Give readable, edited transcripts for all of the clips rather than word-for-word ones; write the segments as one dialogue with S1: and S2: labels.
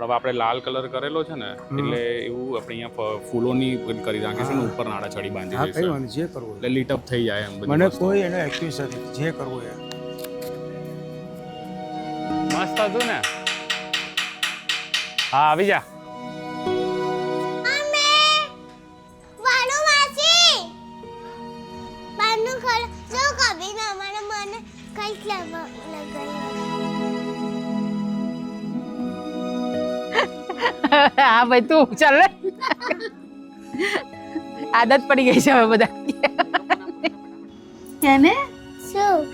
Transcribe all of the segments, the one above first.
S1: હવે આપણે લાલ કલર કરેલો છે ને એટલે એવું આપણે અહીંયા ફૂલોની કરી રાખીશું ને ઉપર નાડા ચડી બાંધી
S2: હા કઈ
S1: દઈશું
S2: વાંધો જે કરવું
S1: એટલે લીટ અપ થઈ જાય એમ બધી
S2: મને
S1: વસ્તુ.
S2: કોઈ એને એક્યુઝ નથી જે કરવું એ
S1: મસ્ત હતું ને હા આવી જા
S3: હા ભાઈ તું ચાલ આદત પડી ગઈ છે હવે બધા
S4: કેને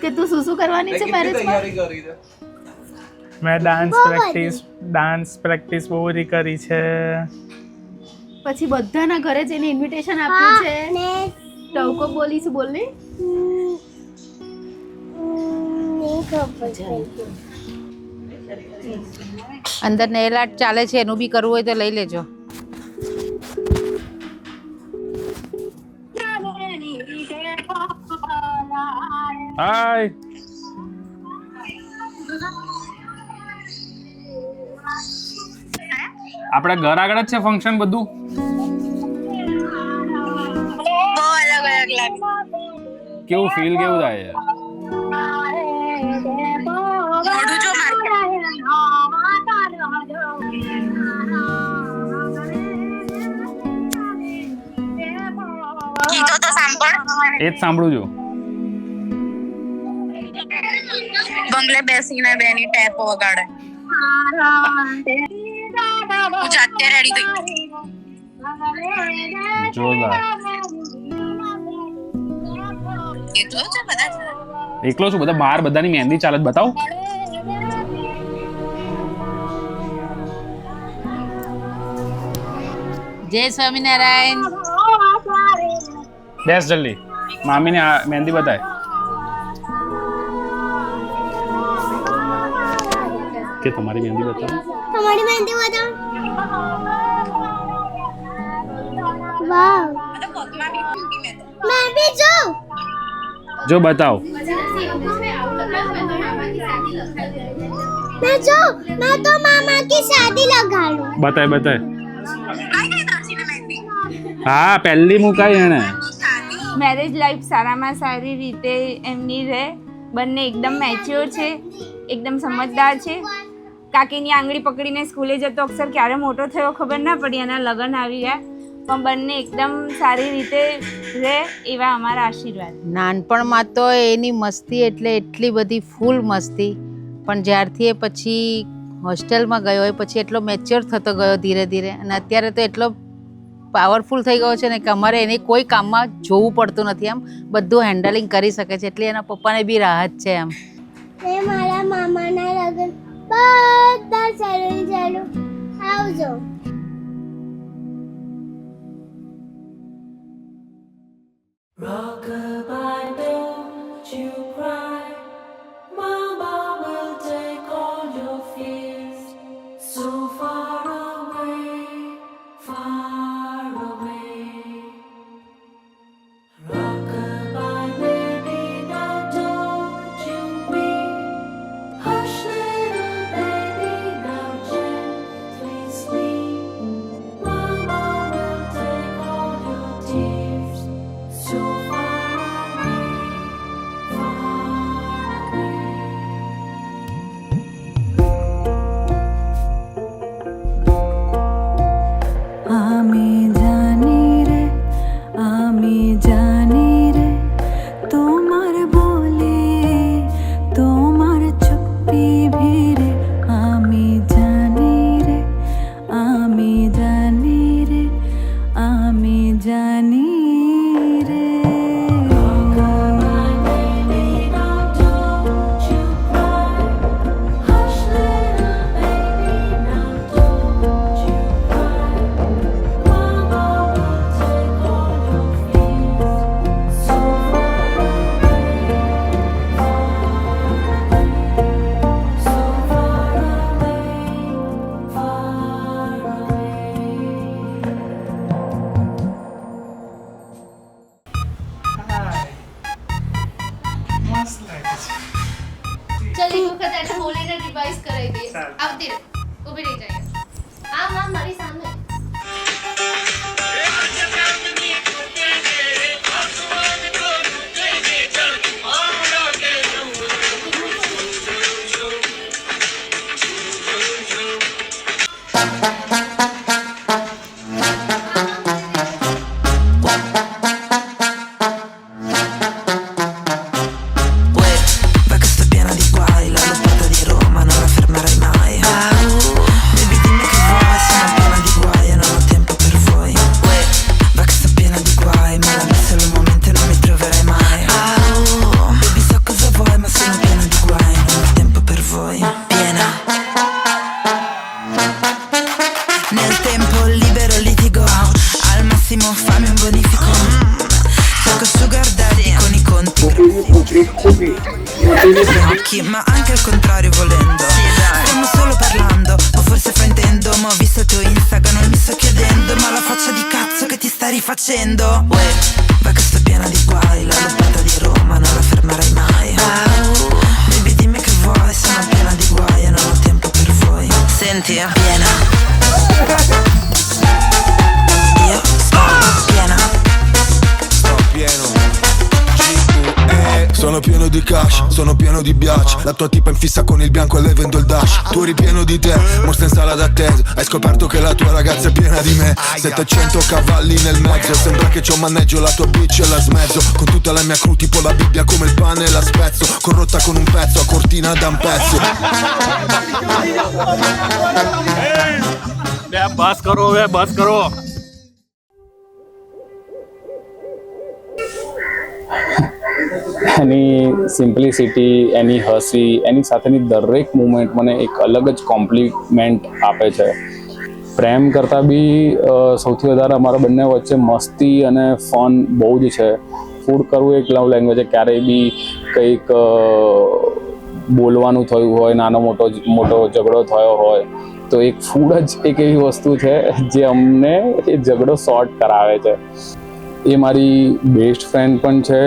S4: કે તું શું કરવાની છે મેરેજમાં
S5: મેં ડાન્સ પ્રેક્ટિસ બહુ બધી કરી છે.
S4: પછી બધાના ઘરે જઈને ઇન્વિટેશન આપ્યું છે ટવકો બોલીશું બોલને
S3: અંદર નેલ આર્ટ ચાલે છે એનું બી કરવું હોય તો લઈ લેજો.
S1: હાય આપણે ઘર આગળ જ છે ફંક્શન બધું કેવું ફીલ કેવું થાય છે એ જ સાંભળું છું
S6: બંગલે બેસીને બેની ટેપ વગાડે હું જાતે રેડી થઈ
S1: જોરદાર
S6: એટલો છે બધા
S1: એકલો છું બધા બહાર બધાની મહેંદી ચાલે બતાવો
S3: જય સ્વામિનારાયણ.
S1: બેસ જલ્દી મામીને આ મહેંદી બતાય કે તમારી મહેંદી બતાવો જો બતાવો બતાય બતાય હા પહેલી મુકાઈ એને
S7: મેરેજ લાઈફ સારામાં સારી રીતે એમની રહે. બંને એકદમ મેચ્યોર છે, એકદમ સમજદાર છે. કાકીની આંગળી પકડીને સ્કૂલે જતો અક્ષર ક્યારે મોટો થયો ખબર ના પડી, એના લગ્ન આવી ગયા. પણ બંને એકદમ સારી રીતે રહે એવા અમારા આશીર્વાદ.
S3: નાનપણમાં તો એની મસ્તી એટલે એટલી બધી ફૂલ મસ્તી, પણ જ્યારથી એ પછી હોસ્ટેલમાં ગયો એ પછી એટલો મેચ્યોર થતો ગયો ધીરે ધીરે, અને અત્યારે તો એટલો પાવરફુલ થઈ ગયો છે ને કે અમારે એને કોઈ કામમાં જોવું પડતું નથી, આમ બધું હેન્ડલિંગ કરી શકે છે, એટલે એના પપ્પાને બી રાહત છે આમ.
S8: મારા મામાના લગ્ન બધા ચાલુ આવજો.
S9: Rock-a-bye, don't you cry. Mama will take all your fears. So far away, far away. Rock-a-bye, baby, now don't you weep. Hush, little baby, now gently sleep. Mama will take all your tears. So far away, far away. आमी जानी रे तोमार बोले तोमार चुप्पी भी रे आमी जानी रे आमी जानी रे आमी जानी रे.
S4: ચલ એક વખત એને બોલીને રિવાઇઝ કરાવી દઈએ. આવતી રહે, ઊભી રહી જાય. હા હા મારી સામે.
S9: Va che sto piena di guai, la lottata di Roma non la fermerai mai. Baby dimmi che vuoi, sono piena di guai e non ho tempo per voi. Va che sto piena di guai, ma la messa al momento non mi troverai mai. Baby so cosa vuoi, ma sono piena di guai, non ho tempo per voi. Piena. Nel tempo libero litigo, al massimo fammi un bonifico. Cerco sugar daddy con i conti occhi, ma anche al contrario volendo. Stiamo solo parlando, o forse fraintendo. Ma ho visto il tuo Instagram e mi sto chiedendo, ma la faccia di cazzo che ti sta rifacendo? Va che sto piena di guai, la lottata di Roma non la fermerai mai. Baby dimmi che vuoi, sono piena di guai e non ho tempo per voi. Senti, piena. Io sto piena.
S10: Sono pieno di cash, sono pieno di biatch. La tua tipa in fissa con il bianco e lei vendo il dash. Tu ripieno di te, mostra in sala d'attesa. Hai scoperto che la tua ragazza è piena di me. 700 cavalli nel mezzo, sembra che c'ho maneggio la tua bitch e la smezzo. Con tutta la mia crew tipo la Bibbia come il pane e la spezzo. Corrotta con un pezzo, a cortina da un pezzo.
S1: બસ કરો. એની simplicity, એની હસી, એની સાથેની દરેક moment મને એક અલગ જ compliment આપે છે. પ્રેમ કરતાં બી સૌથી વધારે અમારા બંને વચ્ચે મસ્તી અને ફન બહુ જ છે. ફૂડ કરવું એક લવ લેંગ્વેજ છે. ક્યારેય બી કંઈક બોલવાનું થયું હોય, નાનો મોટો ઝઘડો થયો હોય, તો એક ફૂડ જ એક એવી વસ્તુ છે જે અમને એ ઝઘડો સોર્ટ કરાવે છે. એ મારી બેસ્ટ ફ્રેન્ડ પણ છે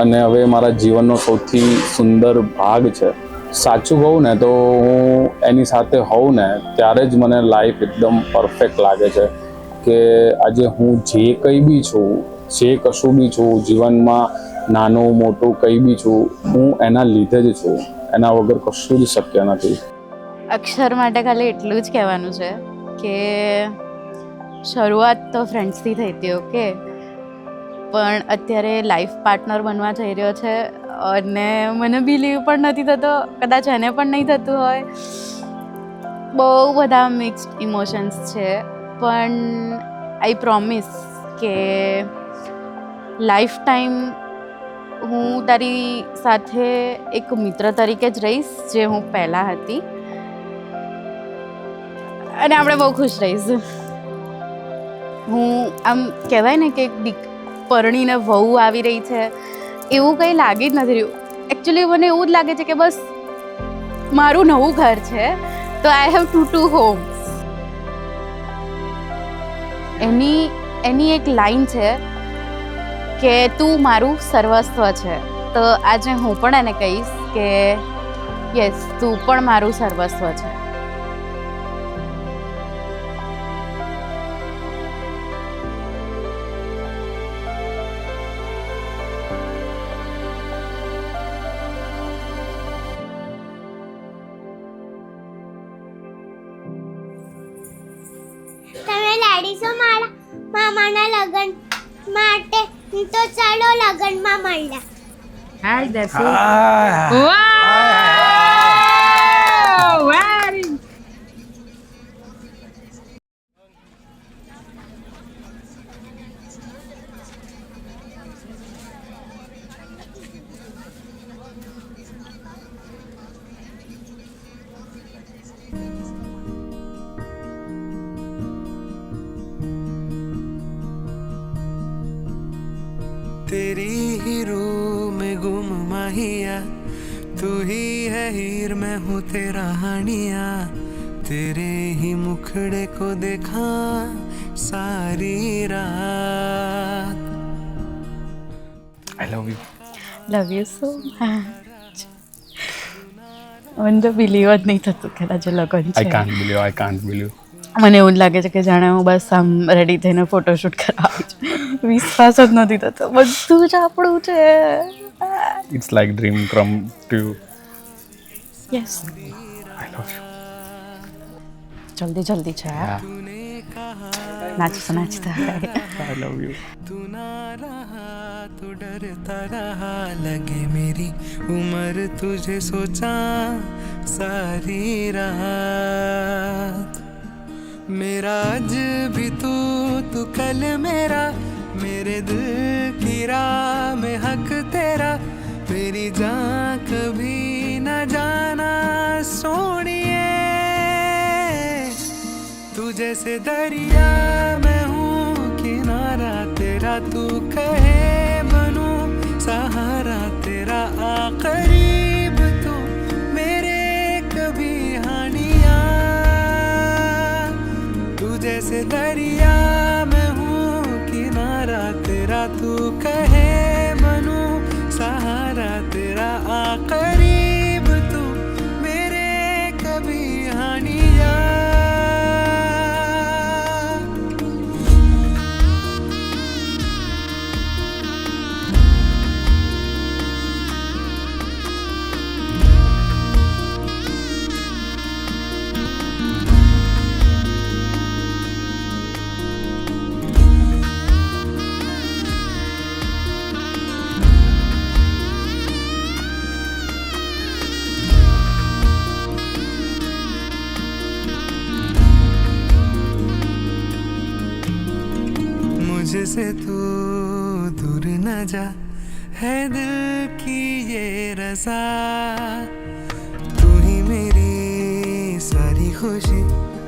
S1: અને હવે મારા જીવનનો સૌથી સુંદર ભાગ છે. સાચું કહું ને તો હું એની સાથે હોઉં ને ત્યારે જ મને લાઈફ એકદમ પરફેક્ટ લાગે છે. કે આજે હું જે કંઈ બી છું, જે કશું બી છું જીવનમાં, નાનું મોટું કંઈ બી છું, હું એના લીધે જ છું. એના વગર કશું જ શક્ય નથી.
S11: અક્ષર માટે ખાલી એટલું જ કહેવાનું છે કે શરૂઆત તો ફ્રેન્ડ્સથી થઈ હતી, ઓકે, પણ અત્યારે લાઈફ પાર્ટનર બનવા જઈ રહ્યો છે અને મને બિલીવ પણ નથી થતો, કદાચ એને પણ નહીં થતું હોય. બહુ બધા મિક્સ્ડ ઇમોશન્સ છે, પણ આઈ પ્રોમિસ કે લાઈફ ટાઈમ હું તારી સાથે એક મિત્ર તરીકે જ રહીશ, જે હું પહેલાં હતી, અને આપણે બહુ ખુશ રહીશું. હું આમ કહેવાય ને કે પરણીને વહુ આવી રહી છે એવું કંઈ લાગી જ નથી રહ્યું. એકચ્યુઅલી મને એવું જ લાગે છે કે બસ મારું નવું ઘર છે, તો આઈ હેવ ટુ હોમ્સ. એની એક લાઈન છે કે તું મારું સર્વસ્વ છે, તો આજે હું પણ એને કહીશ કે યસ, તું પણ મારું સર્વસ્વ છે.
S8: મારા મામાના લગ્ન માટે તો ચાલો લગ્નમાં મળ્યા.
S7: હાય દસુ.
S12: तेरी ही रूह में गुम माहिया, तू ही है हीर मैं हूँ तेरा हानिया. तेरे ही मुखड़े को देखा सारी रात.
S1: I love you.
S11: Love you so much. મને તો બિલીવ જ નહીં થતું કે આજે લગન છે.
S1: I can't believe.
S11: મને એવું જ લાગે છે કે જાણે હું બસ આમ રેડી થઈને ફોટોશૂટ કરવા આવી છું. વિશ્વાસ જ નથી થતો, બધું જ આપણું છે.
S1: It's like dream come to.
S11: Yes, જલ્દી જલ્દી છે. નાચતા નાચતા
S1: આઈ લવ યુ.
S12: तू ना रहा तो डरता रहा, लगे मेरी उम्र तुझे सोचा सारी रात. मेरा आज भी तू कल मेरा, मेरे दिल की राह में हक तेरा, मेरी जान कभी न जाना सोनिए. तू जैसे दरिया मैं हूँ किनारा तेरा, तू कहे बनूं सहारा तेरा, आ करीब तू मेरे कभी हानिया. तू जैसे दरिया मैं हूँ किनारा तेरा, तू कहे बनूं सहारा तेरा, आ करीब तू मेरे कभी हानिया. मुझसे तू दूर न जा, है दिल की ये रज़ा. तू ही मेरी सारी खुशी,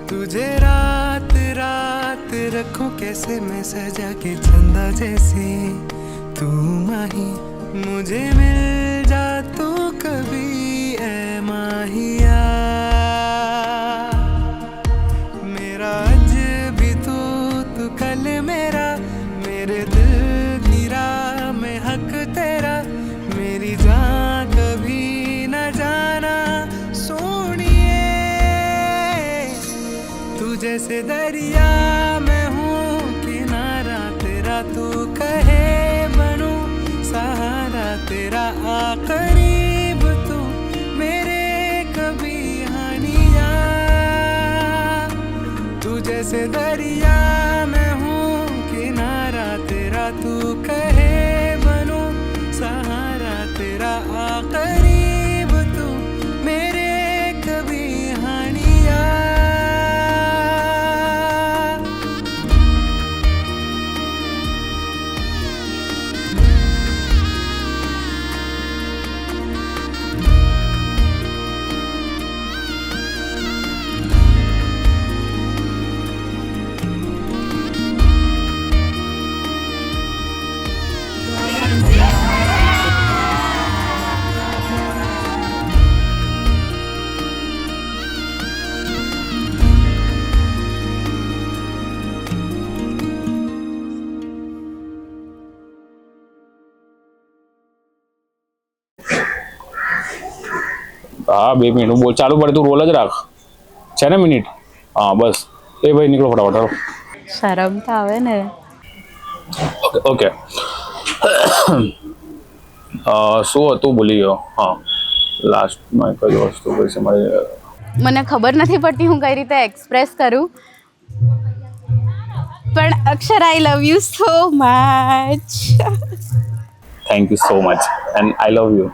S12: तुझे रात रात रखूं कैसे मैं सजा के चंदा जैसी. तू माही मुझे मिल जा तू कभी ए माहिया. मेरा आज भी तू कल मेरा, मेरे दिल की राह में हक तेरा, मेरी जान कभी न जाना सोनिए. तू जैसे दरिया मैं हूँ किनारा तेरा, तू कहे बनूं सहारा तेरा, आ करीब तू मेरे कभी हानिया. तू जैसे दरिया मैं हूँ किनारा तेरा, तू कहे बनूं सहारा तेरा, आ करीब तू मेरे कभी हानिया.
S1: હા 2 મિનિટ બોલ ચાલુ પડે, તું રોલ જ રાખ. છે ને મિનિટ? હા બસ. એ ભાઈ નીકળો ફટાફટ. હાલો.
S11: શરમ તો આવે ને.
S1: ઓકે. શું હતું ભૂલી ગયો. હા લાસ્ટમાં કઈ વસ્તુ કઈ છે મારે,
S11: મને ખબર નથી પડતી હું કઈ રીતે એક્સપ્રેસ કરું, પણ અક્ષર I love you so much.
S1: Thank you so much and I love you.